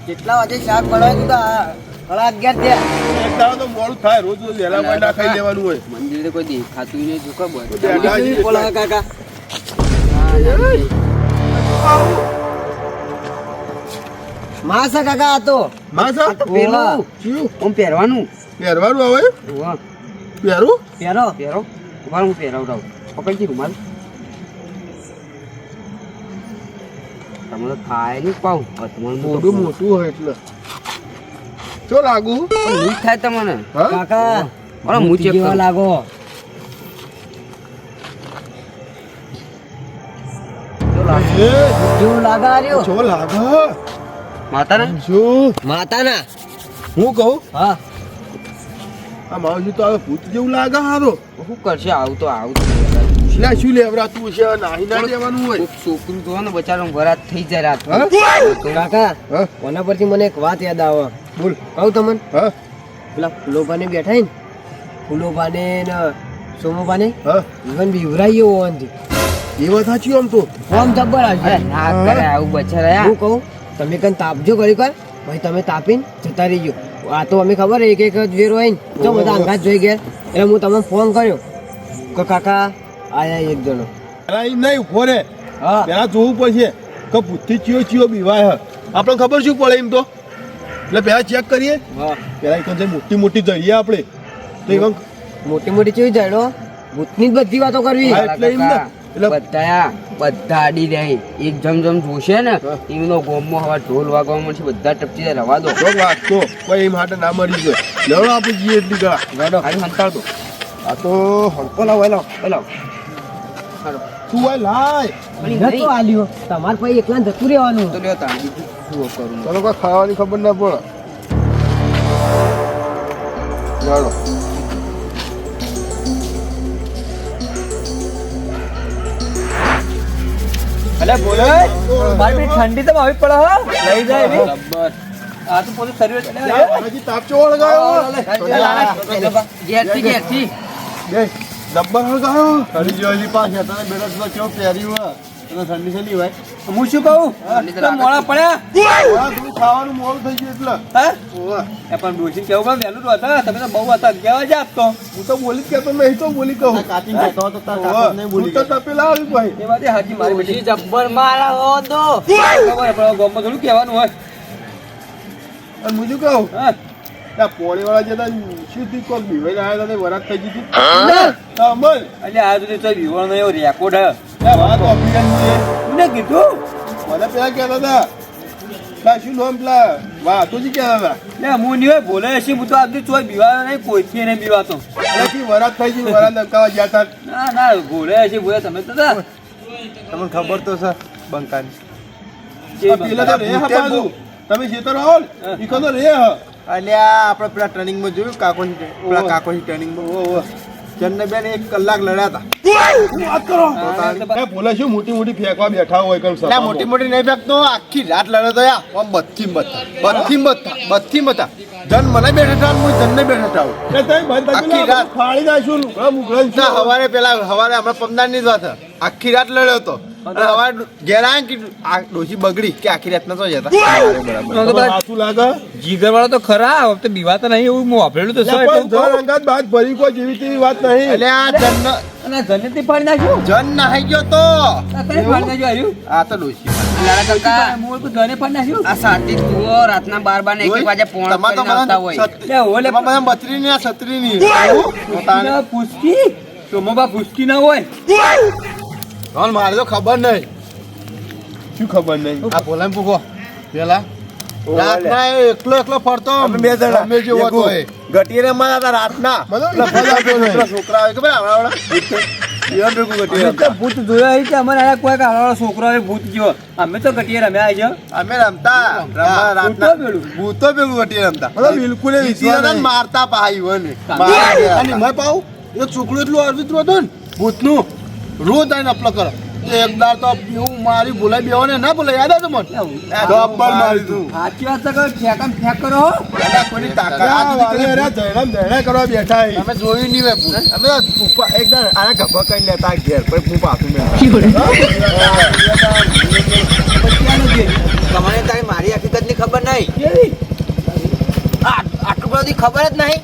કેટલા વાગે શાક બનાવ્યું તો 11:30 થયા. એક દાડો તો મોડું થાય, રોજ રોજ વહેલા કોઈ ના ખાઈ લેવાનું હોય. મંદિરે કોઈ દેખાતું નહીં, જો ખબર બોલા કાકા માસા કાકા આ તો માસા પેલું હું પહેરવાનું પહેરવાનું આવે વાહ પહેરું પહેરો પહેરો ઉભા હું પહેરાવડાવું પકડજી રૂમાલ તમને થાય નહીં પાઉં મોઢું મોટું હોય એટલે શું લાગુ લૂટ થાય તમને હા કાકા અરે હું ચેક જેવા લાગો જેવું લાગે આ રહ્યો. જો લાગે માતા ને શું માતાના હું કહું હા આ માવજી તો હવે ભૂત જેવું લાગે હારો. શું કરશે આવું તો એટલે શું લેવરાતું છે નાહી ના દેવાનું હોય. કોક છોકરું તો ને બચારો વરાત થઈ જાય રાત હા? કાકા હા કોના પરથી મને એક વાત યાદ આવે બોલ કહું તમને હા પેલા ફૂલોભાને બેઠા ને ફૂલોભાને ને સોમોભાને હા જીવન બીવરાઈએ હોવાથી એ વાત સાચી આમ તો ફોર્મ જબ્બર આવશે. ના કરે આવું બચારા હું કહું તમે કઈ તાપજો ઘડી કર ભાઈ તમે તાપીને જતા રહીજો. આ તો અમે ખબર એક એક જ વેર હોય ને જો બધા અંગાત જોઈ ગયા એટલે હું તમને ફોન કર્યો કે કાકા આયા એક જણો. પેલા એમ નહીં ઉભો રે હા પેલા જોવું પડશે કે ભૂતથી ચિયો ચિયો બીવાય હ આપણે ખબર શું પડે એમ તો એટલે પેલા ચેક કરીએ હા પેલા એક મોટી મોટી જઈએ આપણે તો એમાં મોટી મોટી ચેવી જાડો ભૂતની જ બધી વાતો કરવી. હા, એટલે એમ ને. એટલે બધા આડી રહી એક જમજમ જોશે ને એમનો ગોમમાં હવા ઢોલ વાગવામાં છે બધા ટપકી જાય રવા દો જો વાત તો કોઈ એમ હાટે ના મરી જાય લેવડો આપણે જઈએ એટલી ગળા ગાડો ખાલી હંતાળ દો આ તો બોલાવો બોલાવો બોલાવો તું ભાઈ લાય નતો આલ્યો તમારે પછી એકલા જતું રહેવાનું. તો લ્યો તાણ બીજું શું કરું તને કોઈ ખાવાની ખબર ના પડે જાડો અલે બોલો મારી ઠંડી તો આવી પડે હો લઈ જાય એવી. આ તો પોલીસ સર્વિસ હજી તાપચો વળગાયો ઘેરથી ઘેરથી બે જબ્બર વળગાયો ઠંડી જોઈ પાસે તને બેડા તો કેવો પહેર્યું હોય તને ઠંડી છે નહીં ભાઈ હું શું કહું તો મોડા પડ્યા થોડું ખાવાનું મોડું થઈ ગયું એટલે હા ઓવા એ પણ ડોસી કેવું કામ વહેલું તો હતા તમે તો બહુ હતા 11 વાગે આપતો હું તો બોલી જ કહેતો નહીં તો બોલી કહું કાચી કહેતો તો તાર કાકા નહીં બોલી તો તપેલા આવી ભાઈ એ વાત હાજી મારી બેટી જબ્બર મારા હો તો ખબર પણ ગામમાં થોડું કહેવાનું હોય અને મુજુ કહું હા ત્યાં પોળી વાળા જતા શું થી કોક બીવાઈ આવ્યા હતા વરાત થઈ ગઈ હતી અમલ એટલે આ સુધી તો વિવરણ એવો રેકોર્ડ હે ત્યાં વાત ઓફિસન છે કોને કીધું મને પેલા કહેતા હતા પેલા શું નામ પેલા વાતોજી કહેતા હતા લે હું નહીં હોય બોલે હશે હું તો આજથી ચોય બીવાયો નહીં કોઈથી નહીં બીવાતો એટલે વરાત થઈ ગઈ વરાત લટકાવા ગયા હતા ના ના બોલે હશે બોલે તમે તો હતા તમને ખબર તો છે બંકાની જે પેલા તો રે હા પાછું તમે જેતર આવો ને ઈ તો રે હ અલ્યા આપણે પેલા ટ્રેનિંગમાં જોયું કાકોની ટ્રેનિંગમાં ચંદનબેન 1 કલાક લડ્યા વાત કરો એ બોલે શું મોટી મોટી ફેંકવા બેઠા હોય કમ હતા મોટી મોટી નહીં ફેંકતો આખી રાત લડ્યો તો યાર આમ બધી બધા જન મને બેઠા હું જનને બેઠા એ તઈ બંધ આખી રાત. ફાળી નાખ્યું લુગડા મુગડા ના હવારે હમણાં 15 ની જ વાત આખી રાત લડ્યો હતો અને હવારે ઘેર આવ્યા કે આ ડોશી બગડી કે આખી રાત નતો જતા સાચું લાગે જીગર વાળો તો ખરા હવે બીવાતા નહીં એવું હું વાપરેલું તો પણ જળ અંગાત બાદ ભરી કોઈ જેવી તેવી વાત નહીં એટલે આ જન અને જનતી પાડી નાખ્યું જન નાહી ગયો તો આ કઈ પાડી નાખ્યું આવ્યું આ તો ડોશી લાલા કાકા મૂળ તો ગને પાડી નાખ્યું આ સાથી જુઓ રાતના 12 ને 1 વાગે પોણ તમાર તો કરીને આવતા હોય લે ઓલે મને બત્રી ની છત્રી ની ના પૂછકી તો મોબા પૂછકી ના હોય મારે તો ખબર નહીં શું ખબર નહીં આ બોલાય પૂછો પેલા રાતના એકલો ફરતો બે જણા. અમે જેવો હતો એ. ગટીરે માં હતા રાતના મને પેલા લફડા તો નહીં. પેલા છોકરા આવે ખબર આવડા અમે તો ભૂત જોયા છે અમારે આયા કોઈ કાળો છોકરો આવે ભૂત જેવો અમે તો ગટીએ રમ્યા છે અમે રમતા રાતના ભૂતો ભેળું. ભૂતો ભેગું ગટીએ રમતા મને બિલકુલ એ વિશ્વાસ વિશ્વાસ નહીં. મારતા પાઈ હોય ને અને મેં પાઉં એ છોકરું એટલું અર્વિત્રું હતું ને ભૂતનું રોજ આવીને અપલો કરો એકદાર તો હું મારી બોલાય બેવો ને ના બોલાય યાદ હતું મને ડબ્બલ મારી તું સાચી વાત છે કે ફેંકામ ફેંક કરો હો. કોઈની તાકાત ધૈર્ય કરવા બેઠા છે. અમે જોયું નહીં હોય ભૂત. અમે તો ઉપર એકદમ આના ગભા કરીને લેતા ઘેર પછી હું પાછું મેં તમારે તારી મારી હકીકત ની ખબર નહીં કેવી આટલું બધી ખબર જ નહીં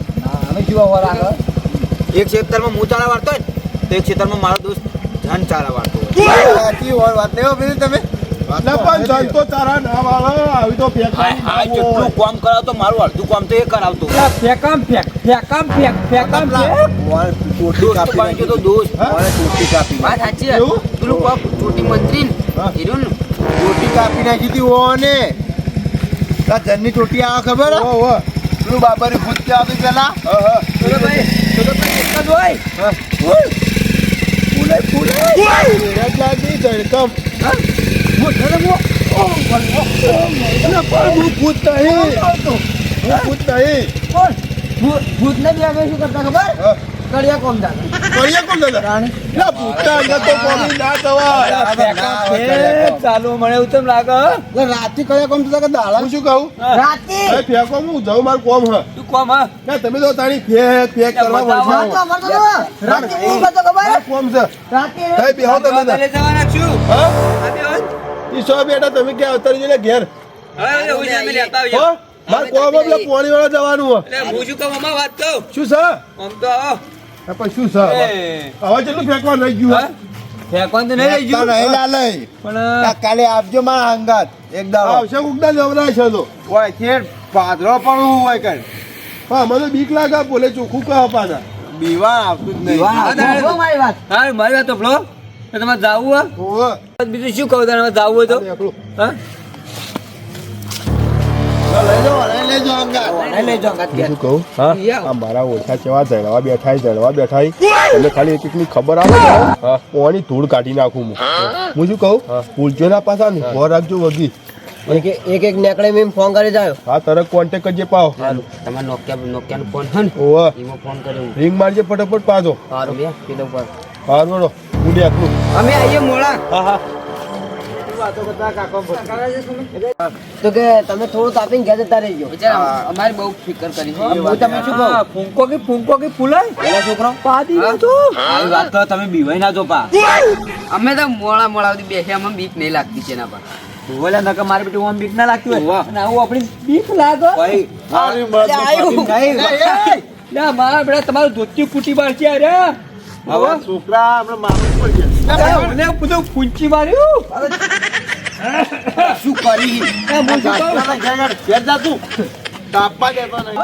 અમે શું વાર આગળ એક ખેતરમાં હું ચાલા વાળતો હોય ને, તો એક ખેતરમાં મારો દોસ્ત ધન ચાલા વાળતો હોય. સાચી વાત નહીં હો પેલી તમે એટલે પણ જન તો તારા ના વાળો આવી તો ફેંકવાની ના હોય. જેટલું કામ કરાવતો મારું અડધું કામ તો એ કરાવતો. ફેકામ ફેક દોસ્ત બની ગયો તો દોસ્ત. વાત સાચી છે. એવું? પેલું કોક ચોટી મંત્રી હા. ને હીરો ને ચોટી કાપી નાખી હતી ઓને આ જનની ચોટી આવે ખબર હે? ઓહો, ઓહો. પેલું બાબાની ભૂત ત્યાં આવતી પેલા હા, હા. ભાઈ એક જ હોય. રેડ લાગી ધડકમ. એટલે પણ હું ભૂત નહીં. હું ભૂત નહીં. ભૂતને બી અમે શું કરતા ખબર હા. કડિયા કોમ દાદા કરીએ કોણ દાદા? એટલે ભૂતના અંદર તો કોમી ના થવાય. ચાલુ મને એવું તેમ લાગે એટલે રાતથી કયા કોમ થતા કે દાડા? હું શું કહું? રાતે એ ફેંકો હું જાઉં મારું કોમ હ. તું કોમ હા ના તમે તો તારી ફેંક કરવા બતાવો. હા, તો વળગાવો. અમારે તો રાતે શું કરતો ખબર મારું કોમ છે. રાતે એ બેહો તમે તાર. લઈ જવાના છું હા? આ બેહો. ઈ સો બેટા તમે ક્યાં અવતારી જઈને ઘેર? હવે હું સામે લેતા આવજો. હો? મારે કોમ એટલે પોણી વાળા જવાનું હે. એટલે હું શું કહું અમાર વાત કહું શું છે? આમ તો આવો આ પણ શું છે? એ, હવે કેટલું ફેંકવા રહી ગયું હા? હે? ફેંકવાનું તો નહીં લઈ તો ગયું નહીં લાલય પણ આ કાલે આપજો મારા અંગાત એક દાડો આવશે ઉગડા જવરાય છે તો. ઓય ખેડ પાદરો પણ હોય કઈ હા મને બીક લાગે બોલે ચોખ્ખું કહે પાછા. બીવા આવતું જ નહીં સાંભળો મારી વાત હા મારી વાત તો ભલો તમારે જાવું ઓહો. હા બીજું શું કહું તારે જાવું હોય તો આ એકલું. હા લઈ લેજો અંગાત લઈ લેજો અંગાત ઘેર. શું કહું? યા. આ મારા ઓછા ચેવા જળવા બેઠા તમે ખાલી એક એકની ખબર આવે ને ઓની ધૂળ કાઢી નાખું હું શું કહું ભૂલજો ના પાછા ને ઘર રાખજો વગી એક નેકળે મેં ફોન કરી જાયો હા તરત કોન્ટેક કરજે પાવ તમારે નોકિયાનો ફોન હે ને ઓહો એમાં ફોન કર્યો રિંગ મારજે ફટાફટ પાછો સારું બે પેલો પર હાર વળો હું એકલું અમે આવીએ મોડા હા હા તો કે તમે થોડું તાપીને ઘેર જતા રહેજો બિચારા અમારી બહુ ફિકર કરી છે હું તમે શું કહું હા, ફૂંકો કે ફૂલાય પેલા છોકરો પાડી ના તો આવી વાત કરો તમે બીવાઈ ના જો પા અમે તો મોડા સુધી બેસ્યા અમને બીક નહીં લાગતી છે એના પર બોલે નકર મારે બેટી ઓમ બીક ના લાગતી હોય અને આવું આપણી બીક લાગે ના મારા બેટા તમારું ધોતી ફૂટી મારશે અરે હવે છોકરા આપણે મામું પડી ગયા મને બધું ફૂંચી માર્યું શું કરી તાપવા દેતો નહીં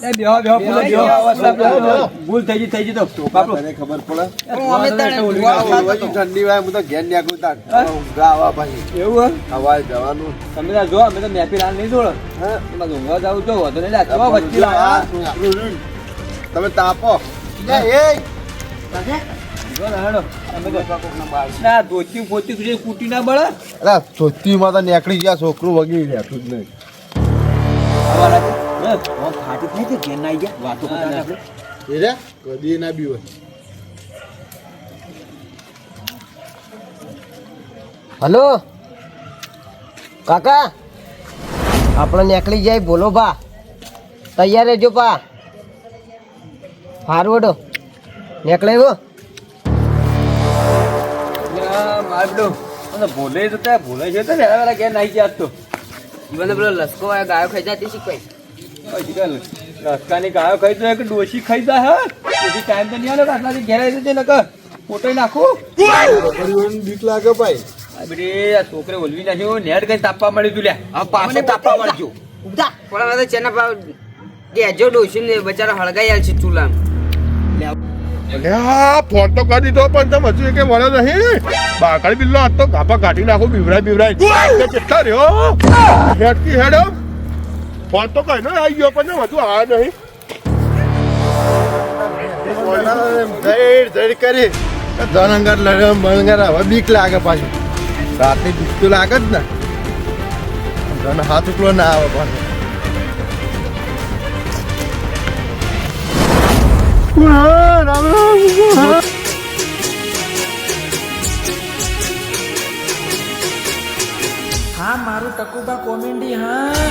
એ બેહો ફૂલો ભૂલ થઈ ગઈ તો ટોકા ખબર પડે અમે તને ઠંડી વાય હું તો ઘેર નીકળું તાર ઊંઘા આવા ભાઈ એવું હવા જવાનું તમે તો જો અમે તો મેપી લાલ નહીં જોડો હા એમાં ઊંઘવા જાવ જો વધુ નહીં લાગતો વચ્ચે લાયા તમે તાપો જો ને હેડો અમે તો ના ધોતી ફોતી તુજે કૂટી ના બળે અરે ધોતીમાં તો નીકળી ગયા છોકરું વગી રહેતું જ નહીં ફાટી થઈ છે ઘેર ના આવી ગયા વાતો કરતા આપણે એ રે કદી ના બી હોય હલો કાકા આપણે નીકળી જાય બોલો ભા તૈયાર રહેજો પા હારું વડો નીકળે ગો માર બેડો ભૂલે તો ત્યાં ભૂલે છે તો વેલા ઘેર નાઈ ગયા તો મને પેલો લસકો વાળા ગાયો ખાઈ જતી શીખવાય રસ્તાની ગાયો ખાઈ તો એક ડોશી ખાઈ જાય હા પછી ટાઈમ તો નહીં આવ્યો આટલાથી ઘેર આવી જશે નકર ફોટો નાખું બીક લાગે ભાઈ આ બેટી આ છોકરે ઓલવી નાખ્યો નેટ કઈ તાપવા મળ્યું તું લ્યા હવે પાછો તાપવા મળજો ઉગતા પણ હવે તો ચેના ભાવ ગેજો ડોસીને બચારા હળગાઈ આલ છે ચૂલા ફોન તો કરી દીધો પણ તમે હજુ કે વળ્યો નહીં બાકડી બિલ્લો આજ તો ગાપા કાઢી નાખો બીવરાય કેટલા રહ્યો હેડકી હેડ ફોન તો કઈ આવી ગયો પણ હજુ આ નહીં જડ કરી ધનંગર લડ્યો મળંગર હવે બીક લાગે પાછું રાતે બીક તો લાગે જ ને ધન હાથ ઉકલો ના આવે પાછું હા મારું ટકુબા કોમેડી હા